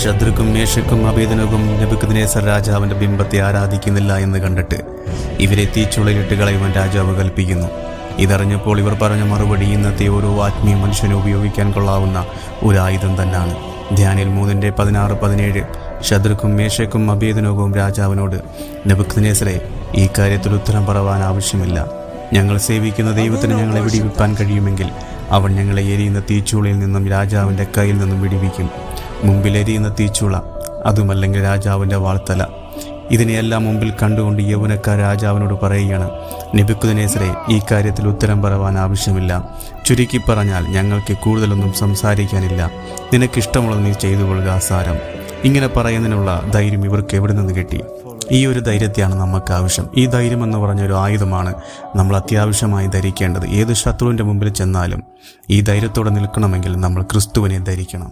ശദ്രക്കും മേശക്കും അബേദനകും Nebuchadnezzar രാജാവിന്റെ ബിംബത്തെ ആരാധിക്കുന്നില്ല എന്ന് കണ്ടിട്ട് ഇവരെ തീച്ചുളയിലിട്ട് കളയുവാൻ രാജാവ് കൽപ്പിക്കുന്നു. ഇതറിഞ്ഞപ്പോൾ ഇവർ പറഞ്ഞ മറുപടി ഇന്നത്തെ ഓരോ ആത്മീയ മനുഷ്യന് ഉപയോഗിക്കാൻ കൊള്ളാവുന്ന ഒരു ആയുധം തന്നെയാണ്. ധ്യാനിൽ 3:16-17 ശദ്രക്കും മേശക്കും അബേദനകും രാജാവിനോട്, നെബൂഖദ്നേസരെ, ഈ കാര്യത്തിൽ ഉത്തരം പറവാൻ ആവശ്യമില്ല. ഞങ്ങൾ സേവിക്കുന്ന ദൈവത്തിന് ഞങ്ങളെ വിടിവിപ്പാൻ കഴിയുമെങ്കിൽ അവൻ ഞങ്ങളെ എരിയുന്ന തീച്ചൂളയിൽ നിന്നും രാജാവിൻ്റെ കയ്യിൽ നിന്നും വിടിവിക്കും. മുമ്പിൽ എരിയുന്ന തീച്ചൂള, അതുമല്ലെങ്കിൽ രാജാവിൻ്റെ വാൾത്തല. ഇതിനെയെല്ലാം മുമ്പിൽ കണ്ടുകൊണ്ട് യൗവനക്കാർ രാജാവിനോട് പറയുകയാണ്, നെബൂഖദ്നേസരെ, ഈ കാര്യത്തിൽ ഉത്തരം പറവാൻ ആവശ്യമില്ല. ചുരുക്കി പറഞ്ഞാൽ ഞങ്ങൾക്ക് കൂടുതലൊന്നും സംസാരിക്കാനില്ല. നിനക്കിഷ്ടമുള്ളത് നീ ചെയ്തു കൊള്ളുക സാരം. ഇങ്ങനെ പറയുന്നതിനുള്ള ധൈര്യം ഇവർക്ക് എവിടെ നിന്ന് കിട്ടി? ഈ ഒരു ധൈര്യത്തെയാണ് നമുക്ക് ആവശ്യം. ഈ ധൈര്യം എന്ന് പറഞ്ഞൊരു ആയുധമാണ് നമ്മൾ അത്യാവശ്യമായി ധരിക്കേണ്ടത്. ഏത് ശത്രുവിൻ്റെ മുമ്പിൽ ചെന്നാലും ഈ ധൈര്യത്തോടെ നിൽക്കണമെങ്കിൽ നമ്മൾ ക്രിസ്തുവിനെ ധരിക്കണം.